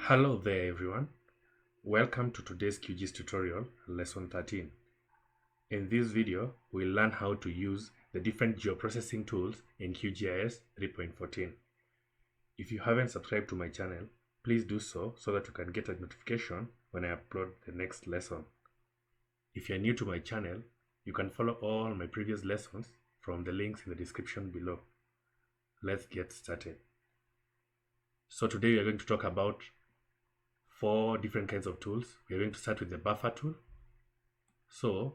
Hello there everyone, welcome to today's QGIS tutorial, lesson 13. In this video, we'll learn how to use the different geoprocessing tools in QGIS 3.14. If you haven't subscribed to my channel, please do so that you can get a notification when I upload the next lesson. If you're new to my channel, you can follow all my previous lessons from the links in the description below. Let's get started. So today we are going to talk about 4 different kinds of tools. We are going to start with the buffer tool. So,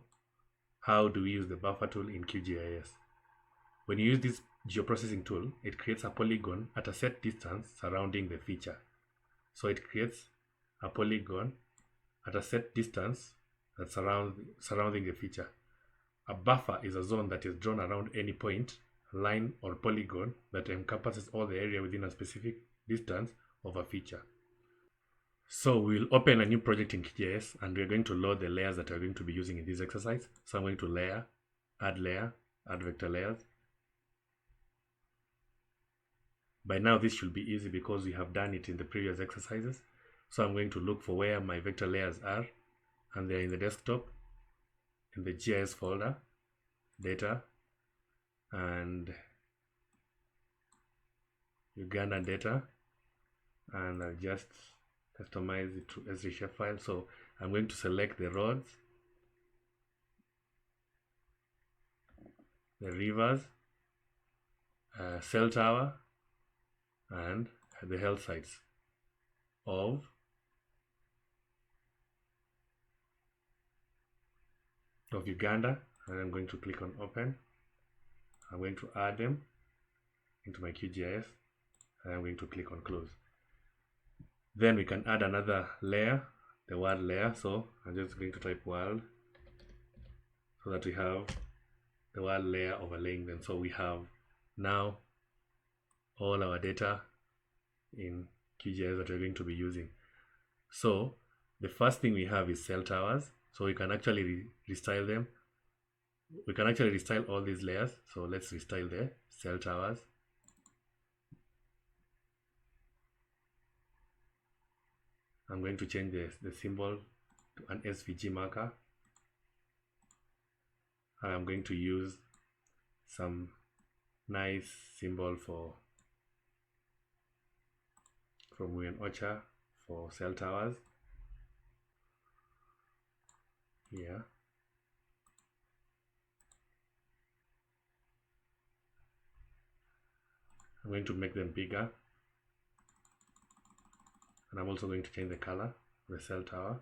how do we use the buffer tool in QGIS? When you use this geoprocessing tool, it creates a polygon at a set distance surrounding the feature. So it creates a polygon at a set distance that surrounding the feature. A buffer is a zone that is drawn around any point, line, or polygon that encompasses all the area within a specific distance of a feature. So we'll open a new project in QGIS and we're going to load the layers that we're going to be using in this exercise. So I'm going to layer, add vector layers. By now this should be easy because we have done it in the previous exercises. So I'm going to look for where my vector layers are, and they're in the desktop, in the GIS folder, data, and Uganda data, and I'll just customize it to SD shapefile. So I'm going to select the roads, the rivers, cell tower, and the health sites of Uganda, and I'm going to click on open. I'm going to add them into my QGIS, and I'm going to click on close. Then we can add another layer, the world layer. So I'm just going to type world so that we have the world layer overlaying them. So we have now all our data in QGIS that we're going to be using. So the first thing we have is cell towers. So we can actually restyle them. We can actually restyle all these layers. So let's restyle the cell towers. I'm going to change the symbol to an SVG marker. And I'm going to use some nice symbol from Ocha for cell towers. Here. I'm going to make them bigger. And I'm also going to change the color of the cell tower.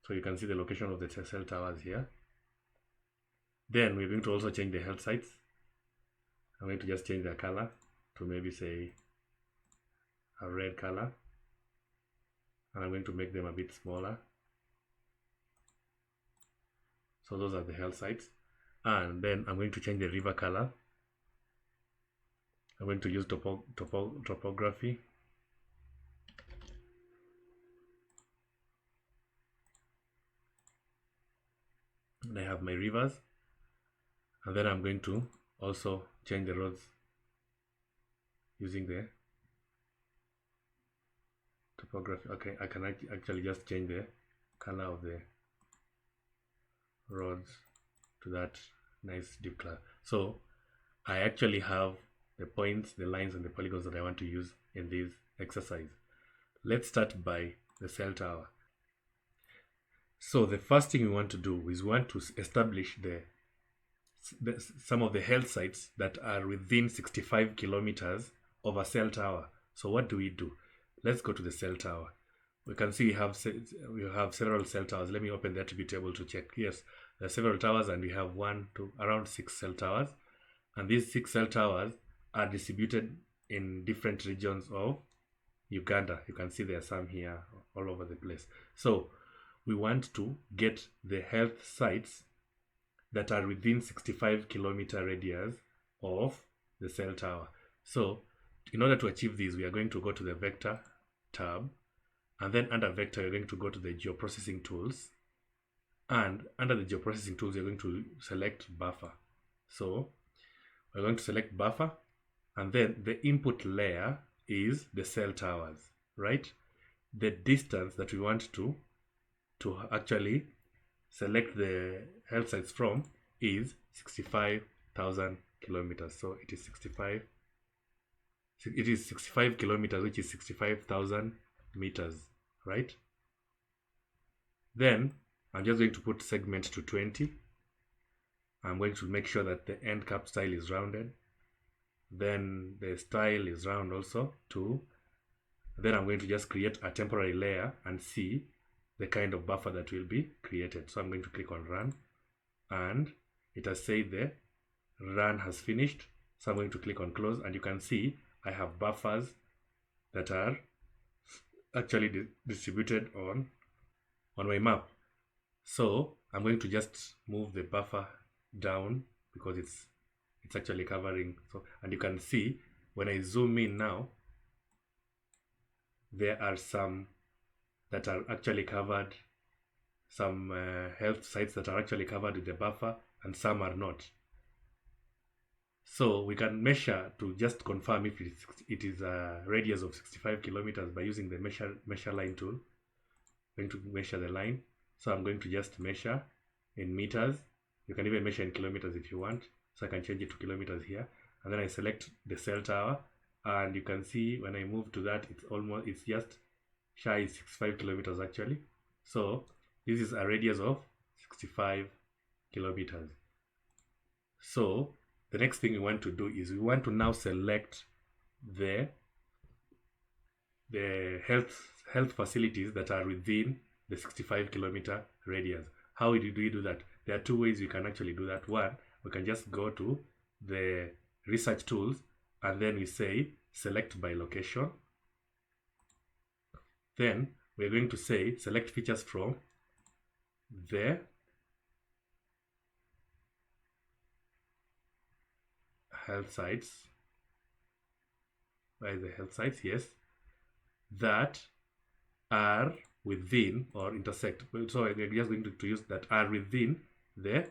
So you can see the location of the cell towers here. Then we're going to also change the health sites. I'm going to just change the color to maybe say a red color. And I'm going to make them a bit smaller. So those are the health sites. And then I'm going to change the river color. I'm going to use topography. And I have my rivers. And then I'm going to also change the roads using the topography. Okay, I can actually just change the color of the roads to that nice deep color. So I actually have the points, the lines, and the polygons that I want to use in this exercise. Let's start by the cell tower. So the first thing we want to do is we want to establish some of the health sites that are within 65 kilometers of a cell tower. So what do? Let's go to the cell tower. We can see we have several cell towers. Let me open the attribute table to check. Yes, there are several towers, and we have around 6 cell towers. And these 6 cell towers are distributed in different regions of Uganda. You can see there are some here all over the place. So we want to get the health sites that are within 65-kilometer radius of the cell tower. So in order to achieve this, we are going to go to the vector tab, and then under vector, you're going to go to the geoprocessing tools, and under the geoprocessing tools, you're going to select buffer. So we're going to select buffer, and then the input layer is the cell towers, right? The distance that we want to actually select the health sites from is 65,000 kilometers. So it is 65 kilometers, which is 65,000 meters, right? Then I'm just going to put segment to 20. I'm going to make sure that the end cap style is rounded. Then the style is round also too. Then I'm going to just create a temporary layer and see the kind of buffer that will be created. So I'm going to click on run, and it has said the run has finished. So I'm going to click on close, and you can see I have buffers that are actually distributed on my map. So I'm going to just move the buffer down because it's actually covering. So, and you can see when I zoom in now, there are some that are actually covered, some health sites that are actually covered with the buffer, and some are not. So we can measure to just confirm if it is a radius of 65 kilometers by using the measure line tool. I'm going to measure the line. So I'm going to just measure in meters. You can even measure in kilometers if you want. So I can change it to kilometers here. And then I select the cell tower. And you can see when I move to that, it's just shy 65 kilometers actually. So this is a radius of 65 kilometers. So the next thing we want to do is we want to now select the health facilities that are within the 65-kilometer radius. How do we do that? There are two ways we can actually do that. One, we can just go to the research tools, and then we say select by location. Then we're going to say select features from the health sites. Where is the health sites? Yes, that are within or intersect. So we're just going to use that are within the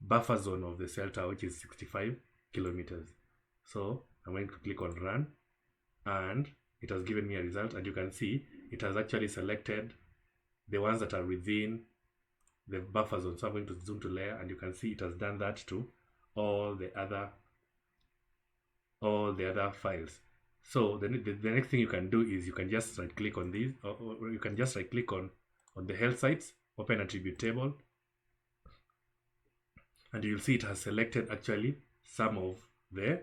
buffer zone of the cell tower, which is 65 kilometers. So I'm going to click on run, and it has given me a result, and you can see it has actually selected the ones that are within the buffer zone. So I'm going to zoom to layer, and you can see it has done that to all the other files. So the next thing you can do is you can just right click on these, or you can just right click on the health sites, open attribute table, and you'll see it has selected actually some of the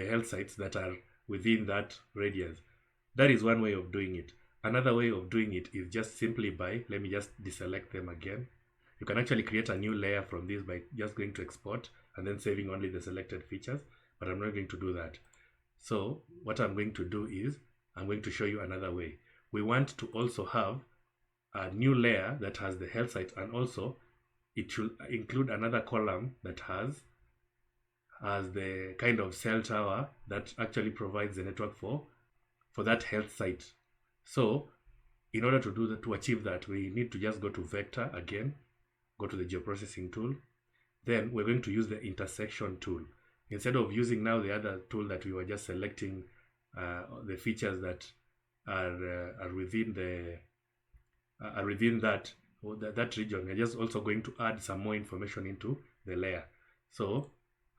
health sites that are within that radius. That is one way of doing it. Another way of doing it is just simply by, let me just deselect them again. You can actually create a new layer from this by just going to export and then saving only the selected features, but I'm not going to do that. So what I'm going to do is I'm going to show you another way. We want to also have a new layer that has the health site, and also it should include another column that has the kind of cell tower that actually provides the network for that health site. So in order to do that, to achieve that, we need to just go to vector again, go to the geoprocessing tool. Then we're going to use the intersection tool. Instead of using now the other tool that we were just selecting the features that are within that region, we're just also going to add some more information into the layer. So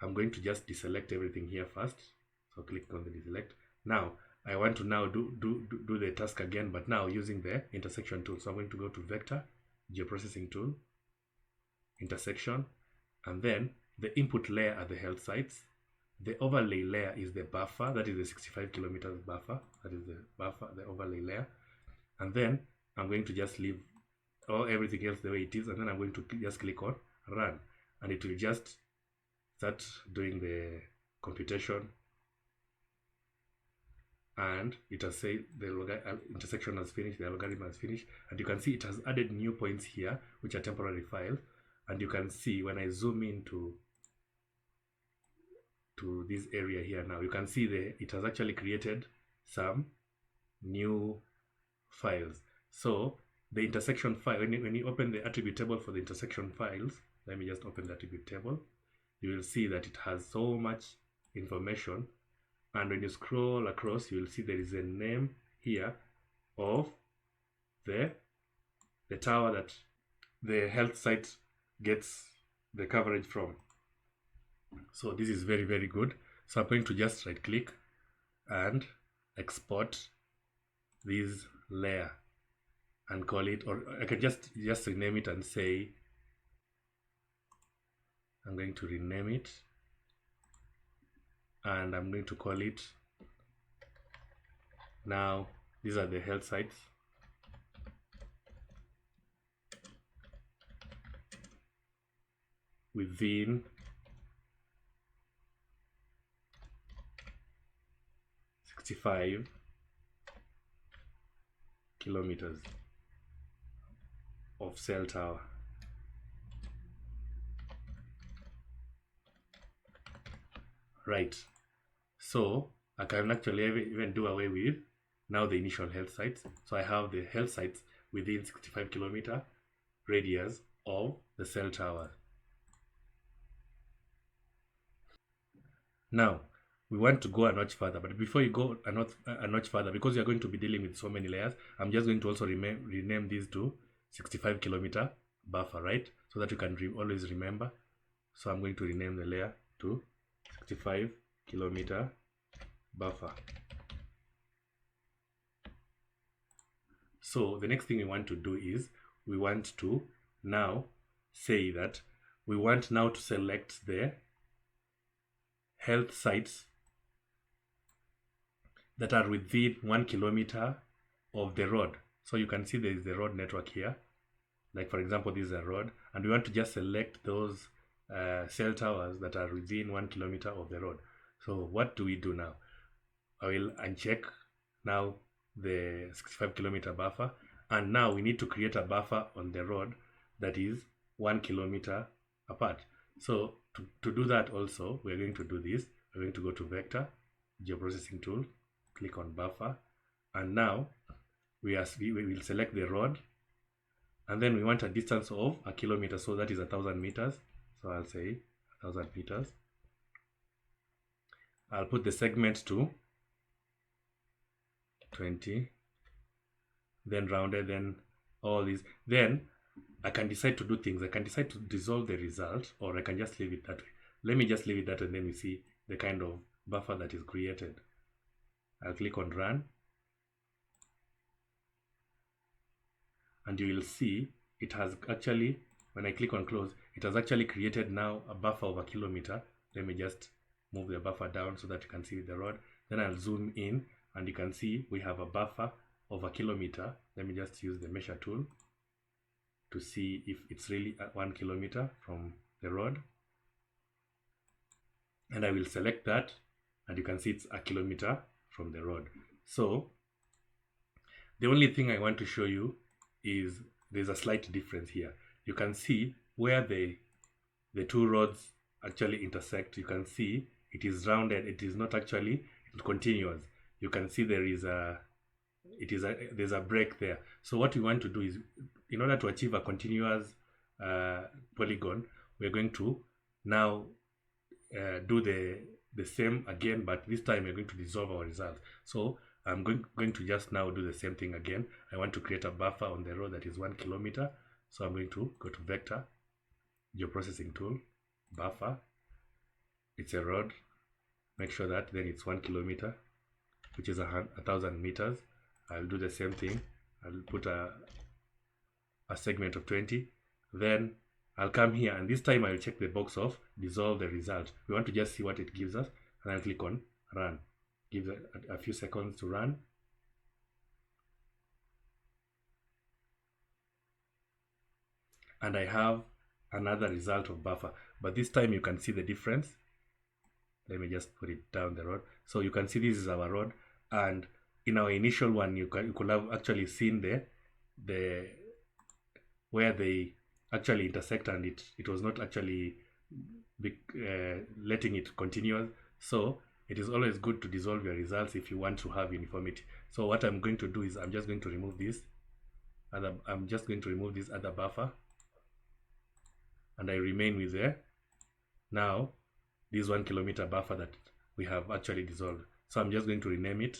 I'm going to just deselect everything here first. So click on the deselect. Now I want to now do the task again, but now using the intersection tool. So I'm going to go to vector, geoprocessing tool, intersection, and then the input layer are the health sites. The overlay layer is the buffer, that is the 65 kilometers buffer. That is the buffer, the overlay layer. And then I'm going to just leave everything else the way it is, and then I'm going to just click on run, and it will just start doing the computation, and it has said the intersection has finished, the logarithm has finished, and you can see it has added new points here which are temporary files. And you can see when I zoom into this area here, now you can see it has actually created some new files. So the intersection file, when you open the attribute table for the intersection files, let me just open the attribute table, you will see that it has so much information. And when you scroll across, you will see there is a name here of the tower that the health site gets the coverage from. So this is very, very good. So I'm going to just right click and export this layer and call it, or I can just rename it and say, I'm going to rename it and I'm going to call it, now these are the health sites. Within 65 kilometers of cell tower. Right, so I can actually even do away with now the initial health sites. So I have the health sites within 65 kilometer radius of the cell tower. Now we want to go a notch further, but before you go a notch further, because you're going to be dealing with so many layers, I'm just going to also rename these to 65 kilometer buffer, right? So that you can always remember. So I'm going to rename the layer to 65 kilometer buffer. So the next thing we want to do is we want to now say that we want now to select the health sites that are within 1 kilometer of the road. So you can see there is the road network here. Like for example, this is a road, and we want to just select those cell towers that are within 1 kilometer of the road. So what do we do now? I will uncheck now the 65 kilometer buffer, and now we need to create a buffer on the road that is 1 kilometer apart. So to do that also, we're going to do this. We're going to go to vector, geoprocessing tool, click on buffer, and now we will select the road, and then we want a distance of 1 kilometer, so that is 1,000 meters. So I'll say 1,000 meters. I'll put the segment to 20, then rounded, then all these. Then I can decide to do things. I can decide to dissolve the result, or I can just leave it that way. Let me just leave it that, and then we see the kind of buffer that is created. I'll click on run, and you will see it has actually, when I click on close, it has actually created now a buffer of 1 kilometer. Let me just move the buffer down so that you can see the road. Then I'll zoom in, and you can see we have a buffer of 1 kilometer. Let me just use the measure tool to see if it's really 1 kilometer from the road. And I will select that, and you can see it's 1 kilometer from the road. So the only thing I want to show you is there's a slight difference here. You can see where the two roads actually intersect. You can see it is rounded. It is not actually continuous. You can see there's a break there. So what we want to do is, in order to achieve a continuous polygon, we're going to now do the same again, but this time we're going to dissolve our result. So I'm going to just now do the same thing again. I want to create a buffer on the road that is 1 kilometer. So I'm going to go to vector, geoprocessing tool, buffer. It's a road. Make sure that then it's 1 kilometer, which is 1,000 meters. I'll do the same thing. I'll put a segment of 20. Then I'll come here, and this time I'll check the box of dissolve the result. We want to just see what it gives us, and I'll click on run. Give it a few seconds to run. And I have another result of buffer. but this time you can see the difference. Let me just put it down the road. So you can see this is our road, and in our initial one, you could have actually seen the where they actually intersect, and it was not actually letting it continue. So it is always good to dissolve your results if you want to have uniformity. So what I'm going to do is I'm just going to remove this other buffer, and I remain with there. Now this 1 kilometer buffer that we have actually dissolved. So I'm just going to rename it,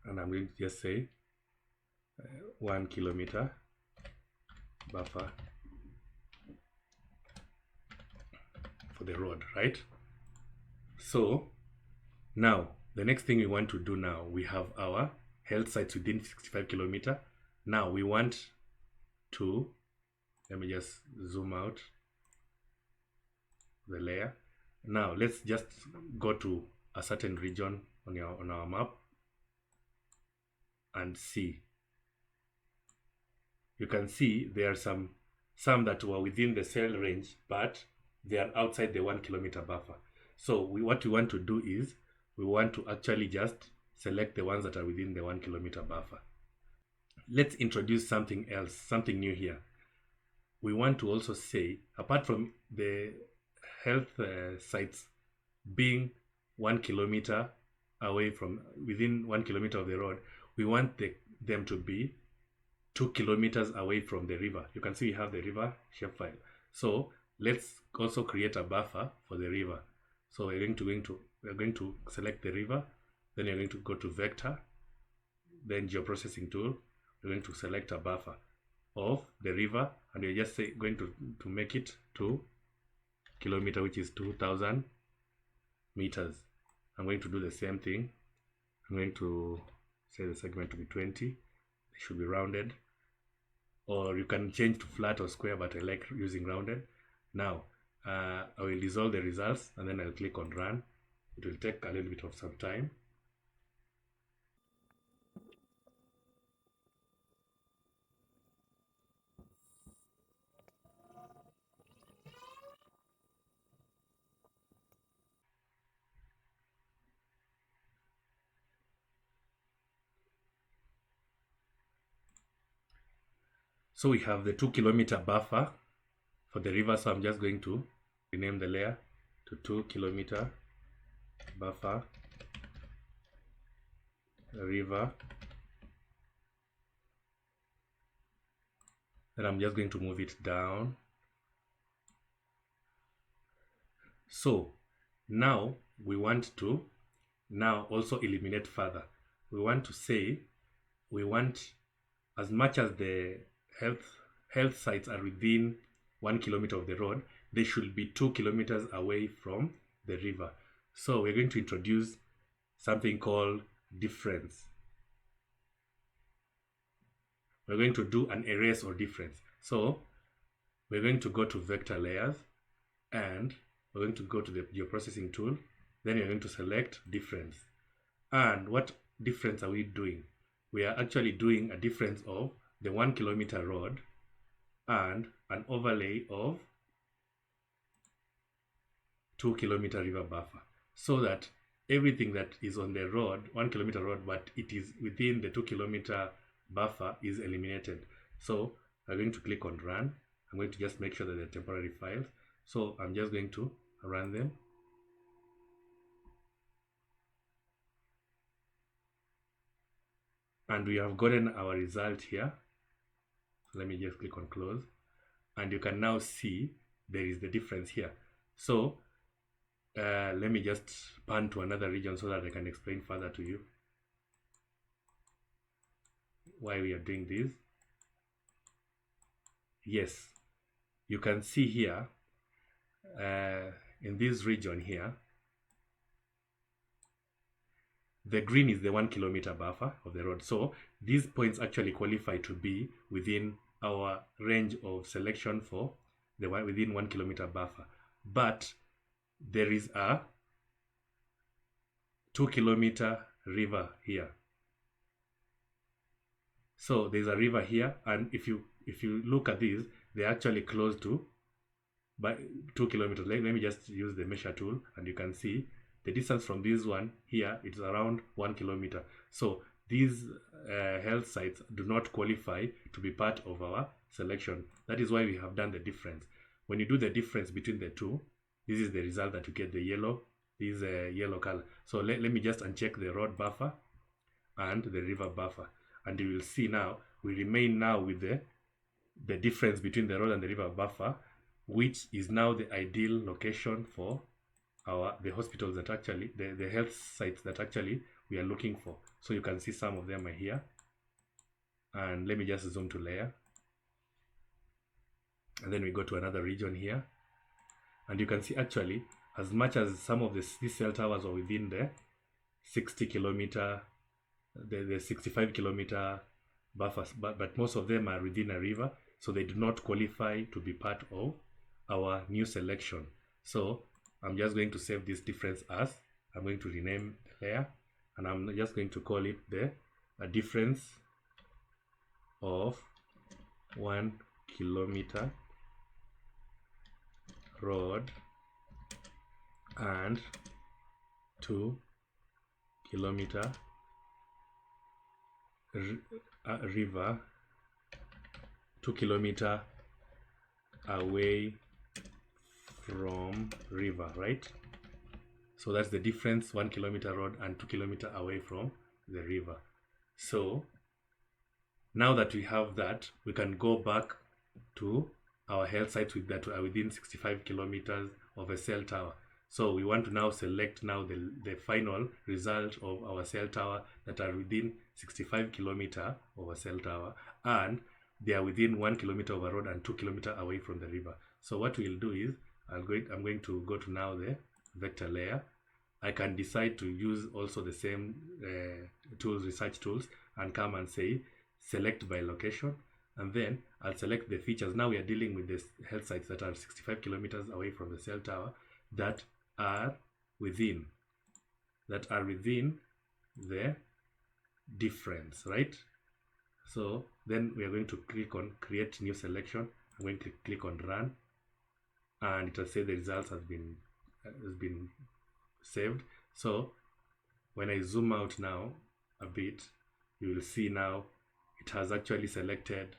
and I'm going to just say 1 kilometer buffer for the road, right? So now the next thing we want to do, now we have our health sites within 65 kilometer. Now we want to, let me just zoom out the layer. Now let's just go to a certain region on our map and see. You can see there are some that were within the cell range, but they are outside the 1 kilometer buffer. So what we want to do is we want to actually just select the ones that are within the 1 kilometer buffer. Let's introduce something else, something new here. We want to also say, apart from the health sites being 1 kilometer away from, within 1 kilometer of the road, we want them to be 2 kilometers away from the river. You can see we have the river shapefile. So let's also create a buffer for the river. So we're going to select the river, then you're going to go to vector, then geoprocessing tool. We're going to select a buffer of the river, and you're just going to make it 2 kilometer, which is 2000 meters. I'm going to do the same thing. I'm going to say the segment to be 20. It should be rounded, or you can change to flat or square, but I like using rounded. Now I will dissolve the results, and then I'll click on run. It will take a little bit of some time. So we have the 2 kilometer buffer for the river. So I'm just going to rename the layer to 2 kilometer buffer river. Then I'm just going to move it down. So now we want to also eliminate further. We want to say we want, as much as the health sites are within 1 kilometer of the road, they should be 2 kilometers away from the river. So we're going to introduce something called difference. We're going to do an erase or difference. So we're going to go to vector layers, and we're going to go to the geoprocessing tool. Then you're going to select difference. And what difference are we doing? We are actually doing a difference of the 1 kilometer road and an overlay of 2 kilometer river buffer, so that everything that is on the road, 1 kilometer road, but it is within the 2 kilometer buffer, is eliminated. So I'm going to click on run. I'm going to just make sure that they're temporary files. So I'm just going to run them. And we have gotten our result here. So let me just click on close. And you can now see there is the difference here. So let me just pan to another region so that I can explain further to you why we are doing this. Yes, you can see here in this region here, the green is the 1 kilometer buffer of the road. So these points actually qualify to be within our range of selection for the within 1 kilometer buffer. But there is a 2 kilometer river here. So there's a river here, and if you look at these, they're actually close to by 2 kilometers. Let me just use the measure tool, and you can see the distance from this one here, it's around 1 kilometer. So these health sites do not qualify to be part of our selection. That is why we have done the difference. When you do the difference between the two, this is the result that you get, the yellow, this yellow color. So let me just uncheck the road buffer and the river buffer, and you will see now we remain now with the difference between the road and the river buffer, which is now the ideal location for the hospitals that actually, the health sites that actually we are looking for. So you can see some of them are here, and let me just zoom to layer, and then we go to another region here, and you can see actually as much as some of these cell towers are within the 60 kilometer, the 65 kilometer buffers, but most of them are within a river, so they do not qualify to be part of our new selection. So I'm just going to save this difference as, I'm going to rename the layer, and I'm just going to call it a difference of 1 kilometer road and 2 kilometer river, 2 kilometer away from river, right? So that's the difference, 1 kilometer road and 2 kilometer away from the river. So now that we have that, we can go back to our health sites that are within 65 kilometers of a cell tower. So we want to now select now the final result of our cell tower that are within 65 kilometer of a cell tower, and they are within 1 kilometer of a road and 2 kilometer away from the river. So what we'll do is, I'm going to go to now the vector layer. I can decide to use also the same tools, research tools, and come and say select by location, and then I'll select the features. Now we are dealing with the health sites that are 65 kilometers away from the cell tower, that are within the difference, right? So then we are going to click on create new selection. I'm going to click on run, and it will say the results has been saved. So when I zoom out now a bit, you will see now it has actually selected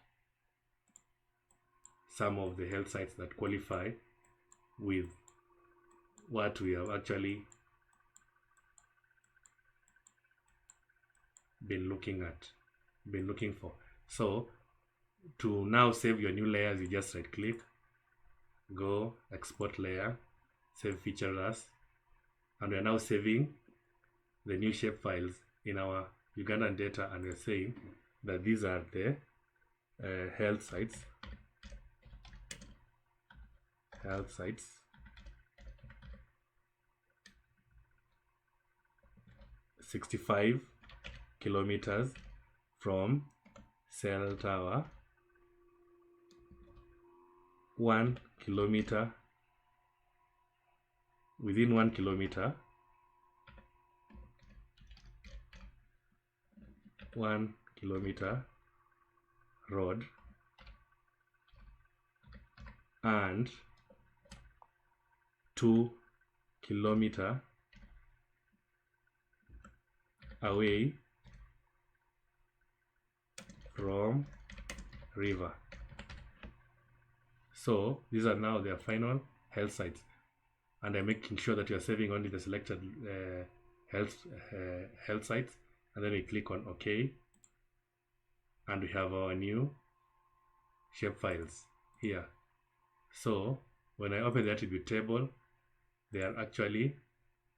some of the health sites that qualify with what we have actually been looking for. So to now save your new layers, you just right click, go export layer, save feature as, and we are now saving the new shape files in our Ugandan data, and we're saying that these are the health sites 65 kilometers from cell tower, 1 kilometer, within 1 kilometer, 1 kilometer road, and 2 kilometer away from river. So these are now their final health sites, and I'm making sure that you are saving only the selected health sites, and then we click on OK, and we have our new shape files here. So when I open the attribute table, there are actually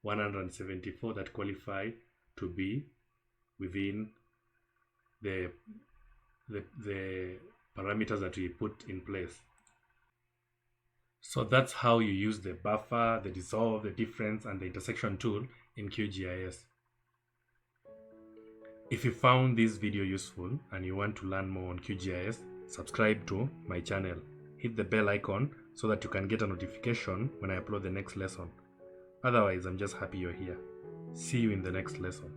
174 that qualify to be within the parameters that we put in place. So that's how you use the buffer, the dissolve, the difference, and the intersection tool in QGIS. If you found this video useful and you want to learn more on QGIS, subscribe to my channel. Hit the bell icon so that you can get a notification when I upload the next lesson. Otherwise, I'm just happy you're here. See you in the next lesson.